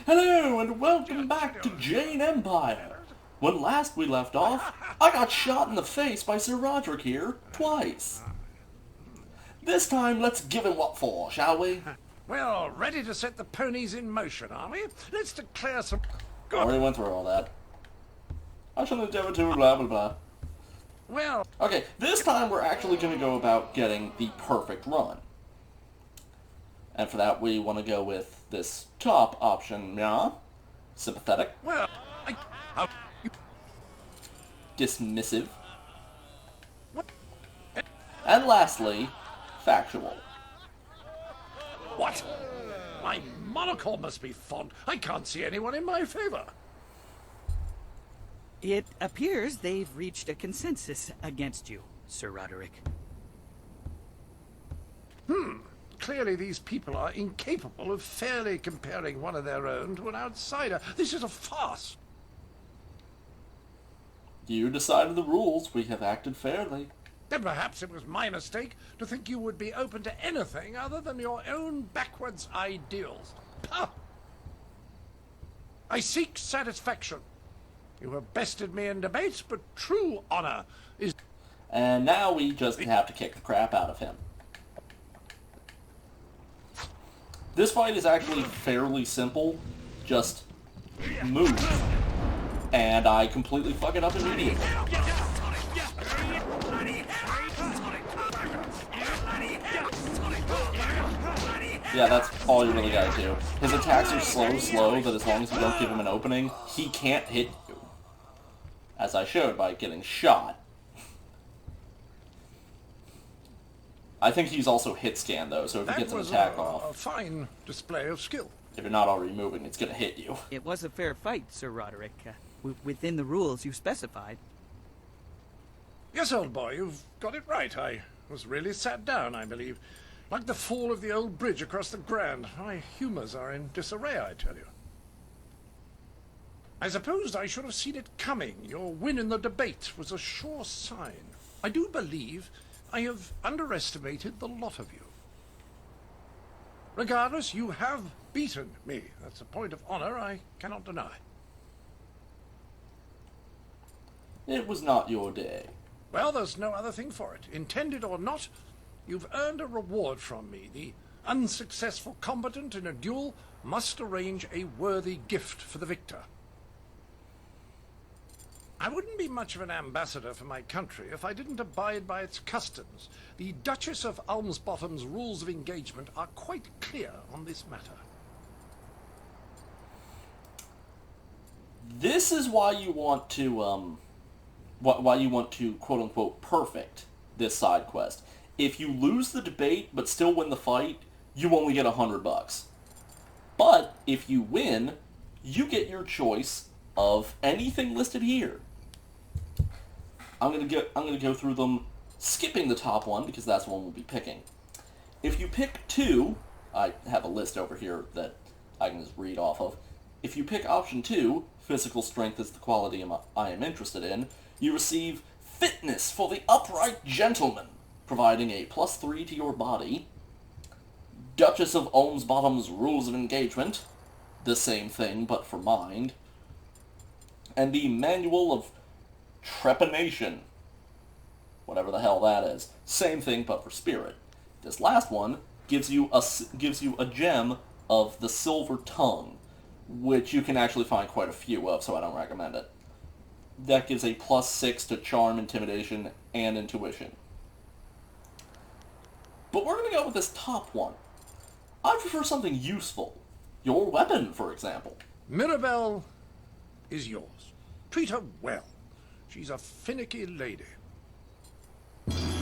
Hello and welcome back to Jade Empire. When last we left off, I got shot in the face by Sir Roderick here, twice. This time, let's give him what for, shall we? Well, ready to set the ponies in motion, are we? Let's declare some... Already went through all that. I shall endeavor to blah blah blah. Well... Okay, this time we're actually going to go about getting the perfect run. And for that, we want to go with this top option, yeah? Sympathetic. Well, Dismissive. And lastly, factual. What? My monocle must be fond. I can't see anyone in my favor. It appears they've reached a consensus against you, Sir Roderick. Clearly these people are incapable of fairly comparing one of their own to an outsider. This is a farce. You decided the rules. We have acted fairly. Then perhaps it was my mistake to think you would be open to anything other than your own backwards ideals. Pah! I seek satisfaction. You have bested me in debates, but true honor is... And now we just have to kick the crap out of him. This fight is actually fairly simple. Just move. And I completely fuck it up immediately. Yeah, that's all you really gotta do. His attacks are slow that as long as you don't give him an opening, he can't hit you. As I showed by getting shot. I think he's also hit scan though, so if he gets an attack off... a fine display of skill. If you're not already moving, it's gonna hit you. It was a fair fight, Sir Roderick, within the rules you specified. Yes, old boy, you've got it right. I was really sat down, I believe. Like the fall of the old bridge across the Grand. My humours are in disarray, I tell you. I suppose I should have seen it coming. Your win in the debate was a sure sign. I do believe I have underestimated the lot of you. Regardless, you have beaten me. That's a point of honor I cannot deny. It was not your day. Well, there's no other thing for it. Intended or not, you've earned a reward from me. The unsuccessful combatant in a duel must arrange a worthy gift for the victor. I wouldn't be much of an ambassador for my country if I didn't abide by its customs. The Duchess of Almsbottom's rules of engagement are quite clear on this matter. This is why you want to, why you want to quote-unquote perfect this side quest. If you lose the debate but still win the fight, you only get $100. But if you win, you get your choice of anything listed here. I'm gonna go through them, skipping the top one because that's the one we'll be picking. If you pick 2, I have a list over here that I can just read off of. If you pick option 2, physical strength is the quality I am interested in, you receive fitness for the upright gentleman, providing a +3 to your body. Duchess of Almsbottom's rules of engagement, the same thing but for mind. And the Manual of Trepanation, whatever the hell that is. Same thing but for spirit. This last one gives you a gem of the Silver Tongue, which you can actually find quite a few of, so I don't recommend it. That gives a +6 to charm, intimidation, and intuition. But we're going to go with this top one. I prefer something useful. Your weapon, for example. Mirabelle is yours. Treat her well. She's a finicky lady.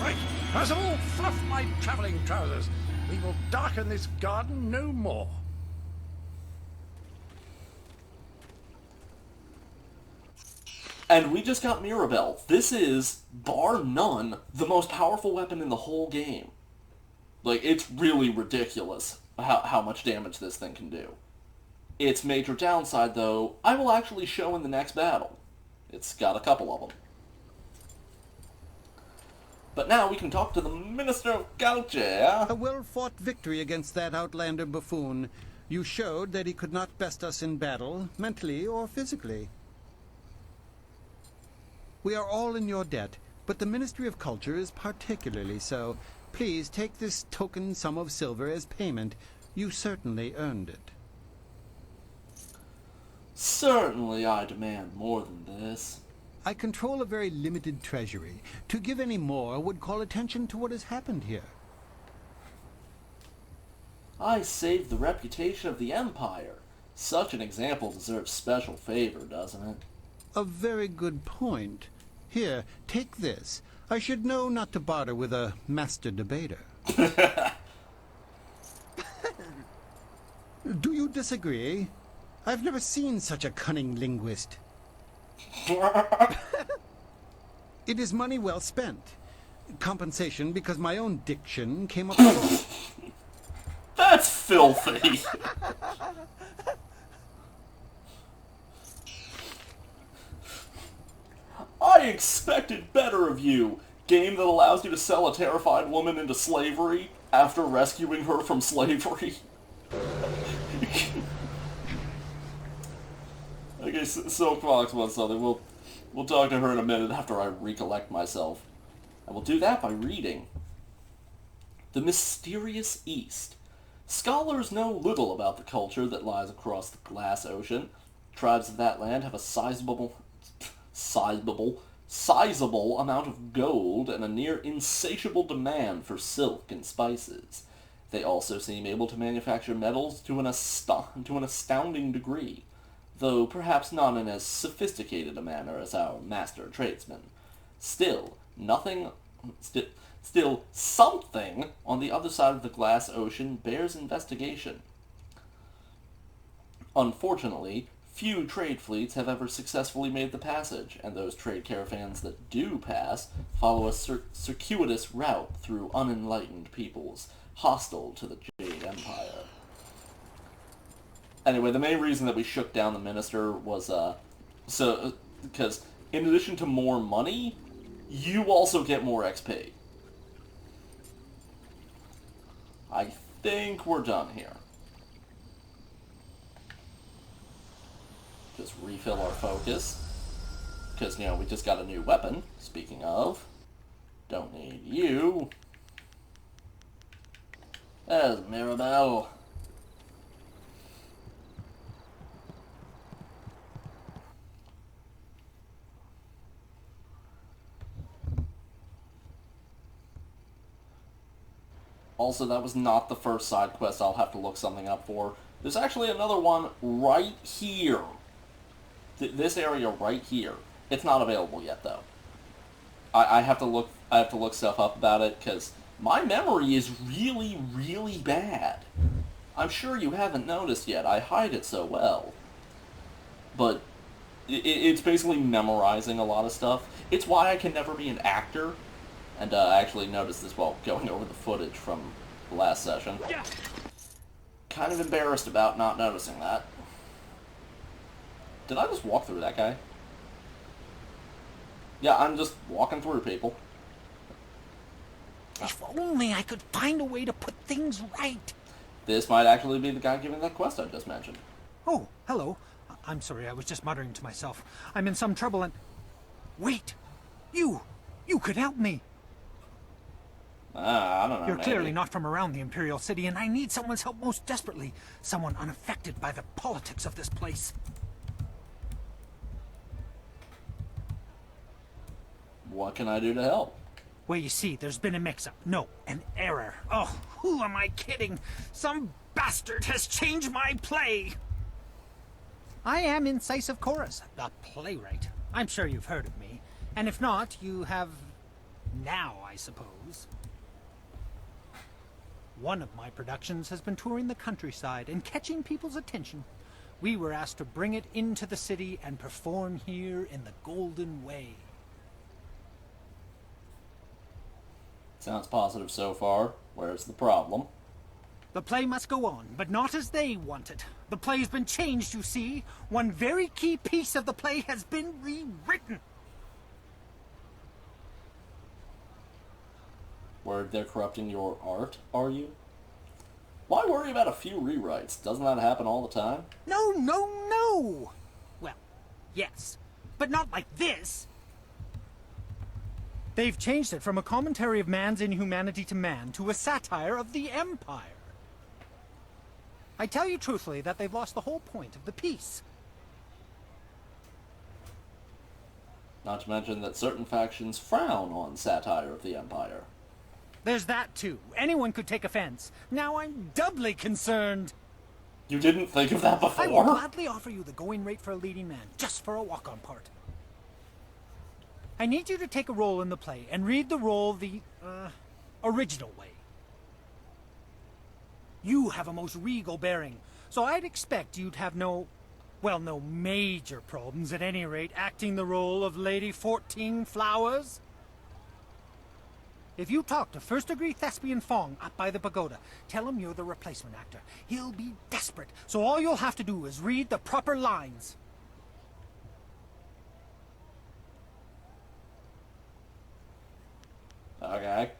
Right, first of all, fluff my travelling trousers. We will darken this garden no more. And we just got Mirabelle. This is, bar none, the most powerful weapon in the whole game. Like, it's really ridiculous how much damage this thing can do. Its major downside, though, I will actually show in the next battle. It's got a couple of them. But now we can talk to the Minister of Culture. A well-fought victory against that outlander buffoon. You showed that he could not best us in battle, mentally or physically. We are all in your debt, but the Ministry of Culture is particularly so. Please take this token sum of silver as payment. You certainly earned it. Certainly I demand more than this. I control a very limited treasury. To give any more would call attention to what has happened here. I saved the reputation of the Empire. Such an example deserves special favor, doesn't it? A very good point. Here, take this. I should know not to barter with a master debater. Do you disagree? I've never seen such a cunning linguist. It is money well spent. Compensation because my own diction came up short. That's filthy. I expected better of you. Game that allows you to sell a terrified woman into slavery after rescuing her from slavery. Okay, Silk Fox wants something. We'll talk to her in a minute after I recollect myself. I will do that by reading. The Mysterious East. Scholars know little about the culture that lies across the glass ocean. Tribes of that land have a sizable amount of gold and a near insatiable demand for silk and spices. They also seem able to manufacture metals to an astounding degree, though perhaps not in as sophisticated a manner as our master tradesmen. Still something on the other side of the glass ocean bears investigation. Unfortunately, few trade fleets have ever successfully made the passage, and those trade caravans that do pass follow a circuitous route through unenlightened peoples hostile to the Jade Empire. Anyway, the main reason that we shook down the minister was, because in addition to more money, you also get more XP. I think we're done here. Just refill our focus. Because, we just got a new weapon. Speaking of, don't need you. There's Mirabelle. Also, that was not the first side quest I'll have to look something up for. There's actually another one right here. This area right here. It's not available yet, though. I have to look stuff up about it, because my memory is really, really bad. I'm sure you haven't noticed yet. I hide it so well. But it's basically memorizing a lot of stuff. It's why I can never be an actor. And I actually noticed this while going over the footage from the last session. Kind of embarrassed about not noticing that. Did I just walk through that guy? Yeah, I'm just walking through people. If only I could find a way to put things right. This might actually be the guy giving that quest I just mentioned. Oh, hello. I'm sorry, I was just muttering to myself. I'm in some trouble and... Wait! You could help me! I don't know, You're maybe. clearly not from around the Imperial City, and I need someone's help most desperately. Someone unaffected by the politics of this place. What can I do to help? Well, you see, there's been a mix-up. No, an error. Oh, who am I kidding? Some bastard has changed my play! I am Incisive Chorus, a playwright. I'm sure you've heard of me. And if not, you have... now, I suppose. One of my productions has been touring the countryside and catching people's attention. We were asked to bring it into the city and perform here in the Golden Way. Sounds positive so far. Where's the problem? The play must go on, but not as they want it. The play's been changed, you see. One very key piece of the play has been rewritten. Word they're corrupting your art, are you? Why worry about a few rewrites? Doesn't that happen all the time? No, no, no! Well, yes, but not like this. They've changed it from a commentary of man's inhumanity to man to a satire of the Empire. I tell you truthfully that they've lost the whole point of the piece. Not to mention that certain factions frown on satire of the Empire. There's that too. Anyone could take offense. Now I'm doubly concerned. You didn't think of that before? I will gladly offer you the going rate for a leading man, just for a walk-on part. I need you to take a role in the play and read the role the, original way. You have a most regal bearing, so I'd expect you'd have no major problems at any rate acting the role of Lady 14 Flowers. If you talk to first-degree thespian Fong up by the pagoda, tell him you're the replacement actor. He'll be desperate, so all you'll have to do is read the proper lines. Okay.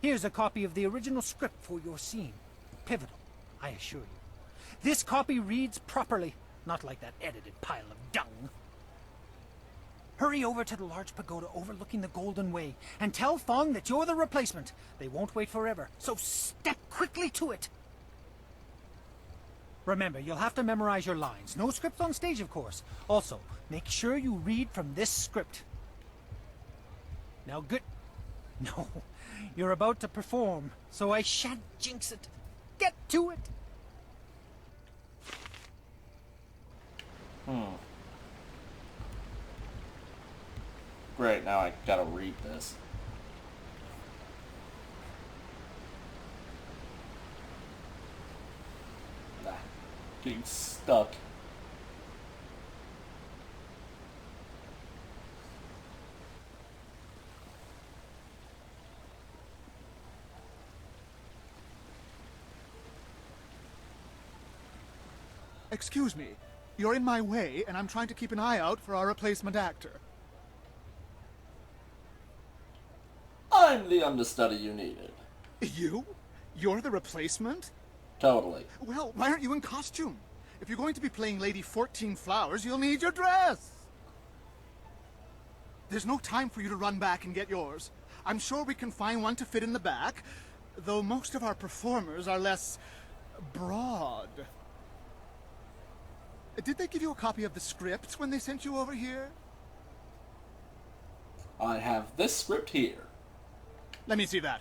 Here's a copy of the original script for your scene. Pivotal, I assure you. This copy reads properly, not like that edited pile of dung. Hurry over to the large pagoda overlooking the Golden Way and tell Fong that you're the replacement. They won't wait forever, so step quickly to it. Remember, you'll have to memorize your lines. No script on stage, of course. Also, make sure you read from this script. Now, good. No, you're about to perform, so I shan't jinx it. Get to it. Great, now I gotta read this. Nah, getting stuck. Excuse me. You're in my way, and I'm trying to keep an eye out for our replacement actor. I'm the understudy you needed. You? You're the replacement? Totally. Well, why aren't you in costume? If you're going to be playing Lady 14 Flowers, you'll need your dress. There's no time for you to run back and get yours. I'm sure we can find one to fit in the back, though most of our performers are less broad. Did they give you a copy of the script when they sent you over here? I have this script here. Let me see that.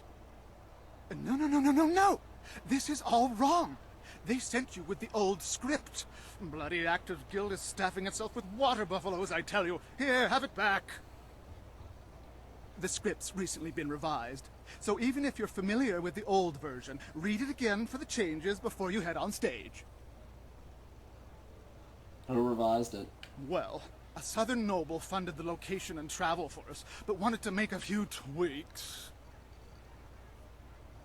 No. This is all wrong. They sent you with the old script. Bloody Actors Guild is staffing itself with water buffaloes, I tell you. Here, have it back. The script's recently been revised, so even if you're familiar with the old version, read it again for the changes before you head on stage. Who revised it? Well, a southern noble funded the location and travel for us, but wanted to make a few tweaks.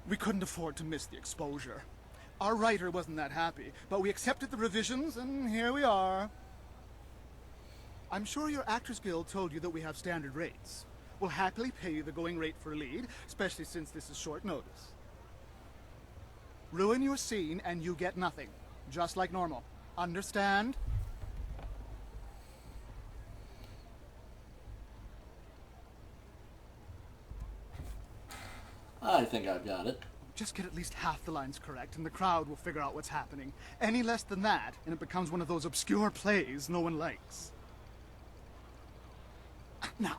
We couldn't afford to miss the exposure. Our writer wasn't that happy, but we accepted the revisions, and here we are. I'm sure your Actors Guild told you that we have standard rates. We'll happily pay you the going rate for a lead, especially since this is short notice. Ruin your scene and you get nothing, just like normal. Understand? I think I've got it. Just get at least half the lines correct, and the crowd will figure out what's happening. Any less than that, and it becomes one of those obscure plays no one likes. Now,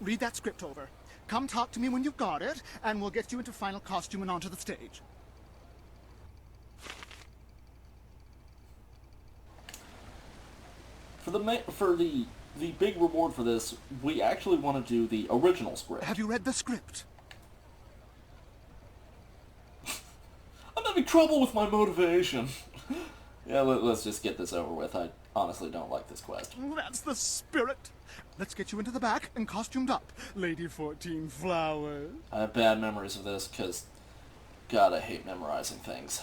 read that script over. Come talk to me when you've got it, and we'll get you into final costume and onto the stage. For the big reward for this, we actually want to do the original script. Have you read the script? I'm having trouble with my motivation. Yeah, let's just get this over with. I honestly don't like this quest. That's the spirit. Let's get you into the back and costumed up, Lady 14 Flowers. I have bad memories of this because, God, I hate memorizing things.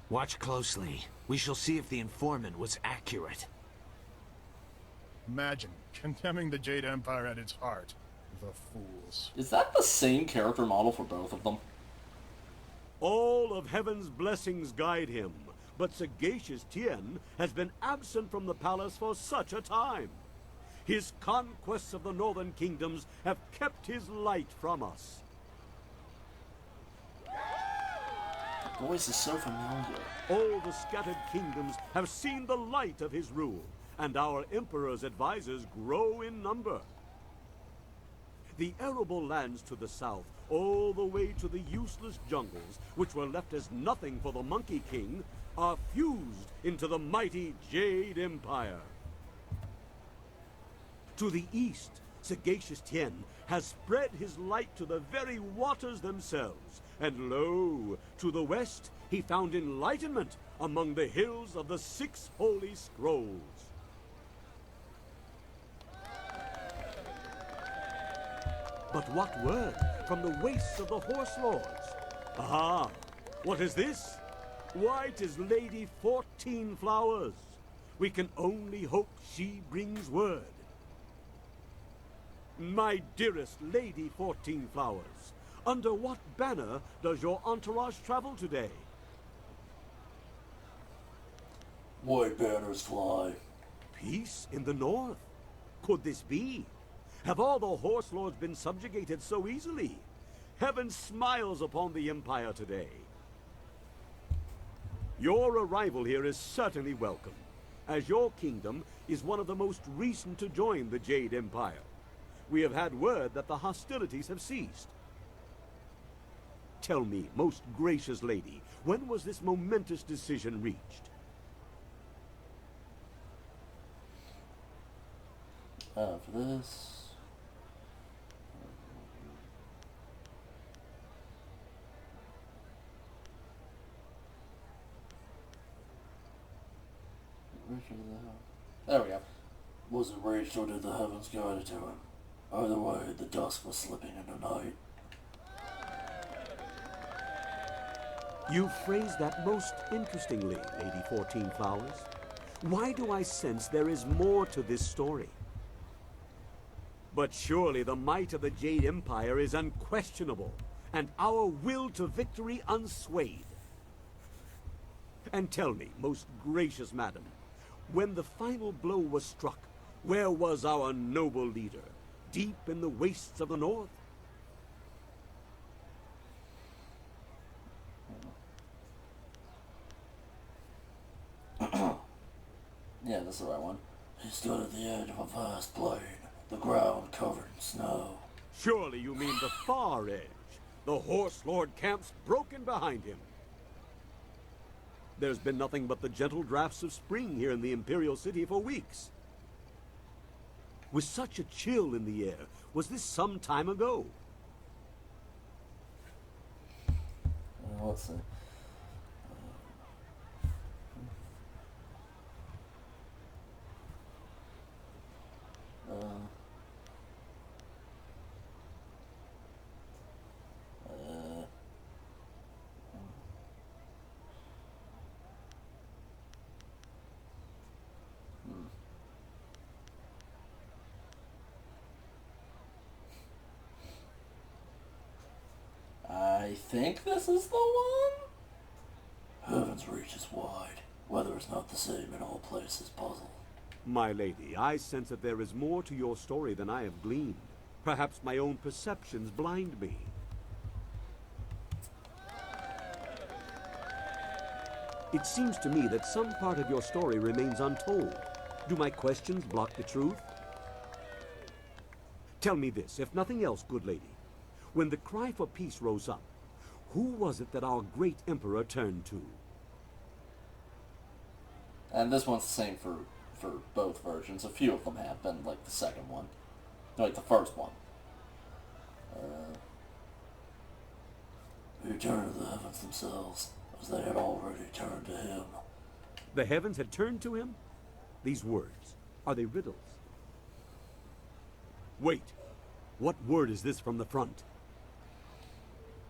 Watch closely. We shall see if the informant was accurate. Imagine condemning the Jade Empire at its heart. The fools. Is that the same character model for both of them? All of heaven's blessings guide him, but sagacious Tien has been absent from the palace for such a time. His conquests of the northern kingdoms have kept his light from us. The voice is so familiar. All the scattered kingdoms have seen the light of his rule, and our emperor's advisors grow in number. The arable lands to the south, all the way to the useless jungles, which were left as nothing for the Monkey King, are fused into the mighty Jade Empire. To the east, sagacious Tien has spread his light to the very waters themselves, and lo, to the west he found enlightenment among the hills of the 6 holy scrolls. But what word from the wastes of the Horse Lords? Aha! What is this? Why, 'tis Lady 14 Flowers. We can only hope she brings word. My dearest Lady 14 Flowers, under what banner does your entourage travel today? White banners fly. Peace in the north? Could this be? Have all the Horse Lords been subjugated so easily? Heaven smiles upon the Empire today. Your arrival here is certainly welcome, as your kingdom is one of the most recent to join the Jade Empire. We have had word that the hostilities have ceased. Tell me, most gracious lady, when was this momentous decision reached? For this... There we go. Was it reached or did the heavens guide it to him? Either way, the dusk was slipping into night. You phrased that most interestingly, Lady 14 Flowers. Why do I sense there is more to this story? But surely the might of the Jade Empire is unquestionable, and our will to victory unswayed. And tell me, most gracious madam, when the final blow was struck, where was our noble leader? Deep in the wastes of the north? Yeah, that's the right one. He stood at the edge of a vast plain, the ground covered in snow. Surely you mean the far edge. The Horse Lord camps broken behind him. There's been nothing but the gentle drafts of spring here in the Imperial City for weeks. With such a chill in the air, was this some time ago? Let's see. I think this is the one? Heaven's reach is wide. Weather is not the same in all places, puzzle. My lady, I sense that there is more to your story than I have gleaned. Perhaps my own perceptions blind me. It seems to me that some part of your story remains untold. Do my questions block the truth? Tell me this, if nothing else, good lady. When the cry for peace rose up, who was it that our great emperor turned to? And this one's the same for both versions. A few of them have been, like the second one. No, like the first one. He turned to the heavens themselves, as they had already turned to him. The heavens had turned to him? These words, are they riddles? Wait, what word is this from the front?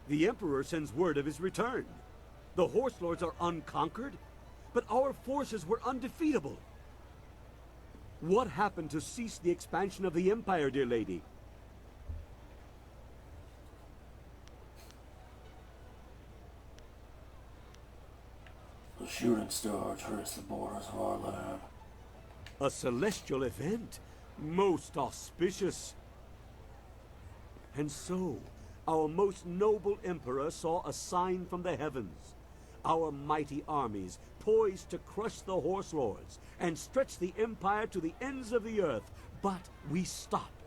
The Emperor sends word of his return. The Horse Lords are unconquered, but our forces were undefeatable. What happened to cease the expansion of the Empire, dear lady? shooting star trace the borders of our land. A celestial event, most auspicious. And so, our most noble emperor saw a sign from the heavens. Our mighty armies poised to crush the horse lords and stretch the empire to the ends of the earth, but we stopped.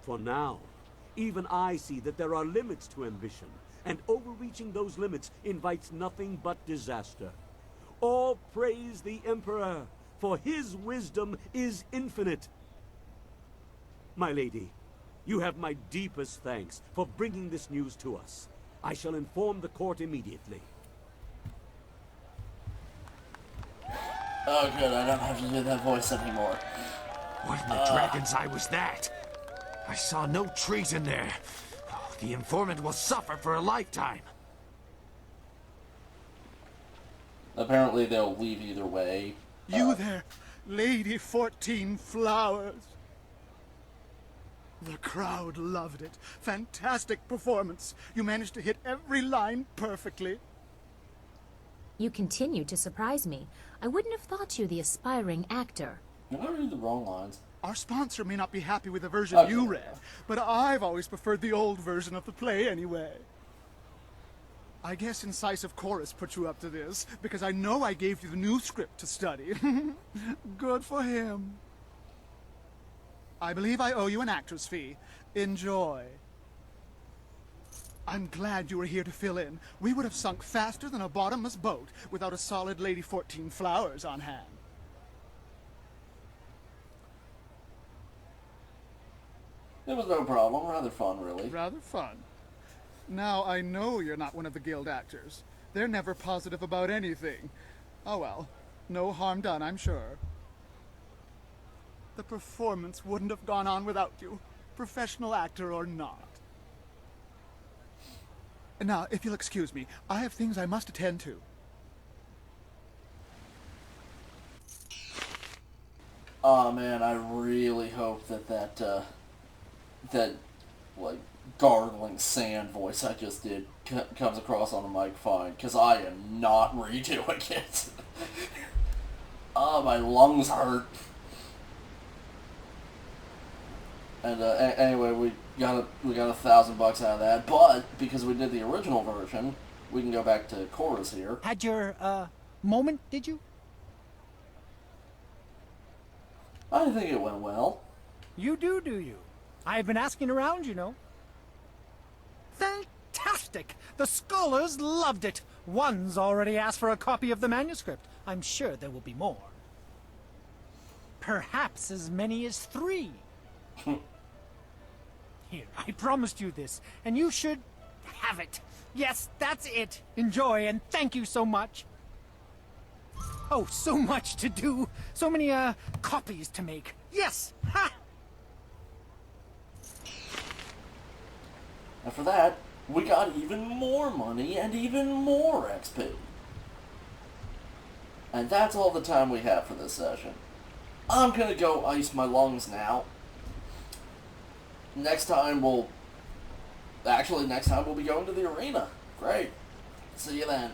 For now, even I see that there are limits to ambition, and overreaching those limits invites nothing but disaster. All praise the emperor, for his wisdom is infinite. My lady, you have my deepest thanks for bringing this news to us. I shall inform the court immediately. Oh good, I don't have to do that voice anymore. What in the dragon's eye was that? I saw no treason there. Oh, the informant will suffer for a lifetime. Apparently they'll leave either way. You there, Lady 14 Flowers. The crowd loved it. Fantastic performance. You managed to hit every line perfectly. You continue to surprise me. I wouldn't have thought you the aspiring actor. Did I read the wrong lines? Our sponsor may not be happy with the version Okay. you read, but I've always preferred the old version of the play anyway. I guess Incisive Chorus put you up to this, because I know I gave you the new script to study. Good for him. I believe I owe you an actor's fee. Enjoy. I'm glad you were here to fill in. We would have sunk faster than a bottomless boat without a solid Lady 14 Flowers on hand. It was no problem. Rather fun, really. Rather fun. Now, I know you're not one of the guild actors. They're never positive about anything. Oh well, no harm done, I'm sure. The performance wouldn't have gone on without you, professional actor or not. Now, if you'll excuse me, I have things I must attend to. Oh man, I really hope that like gargling sand voice I just did comes across on the mic fine, because I am not redoing it. Oh, my lungs hurt. And anyway, we got $1,000 out of that, but because we did the original version, we can go back to chorus here. Had your, moment, did you? I think it went well. You do you? I've been asking around, you know. Fantastic! The scholars loved it. One's already asked for a copy of the manuscript. I'm sure there will be more. Perhaps as many as 3. Here, I promised you this, and you should have it. Yes, that's it. Enjoy, and thank you so much. Oh, so much to do. So many, copies to make. Yes! Ha! And for that, we got even more money and even more XP. And that's all the time we have for this session. I'm gonna go ice my lungs now. Next time we'll be going to the arena. Great. See you then.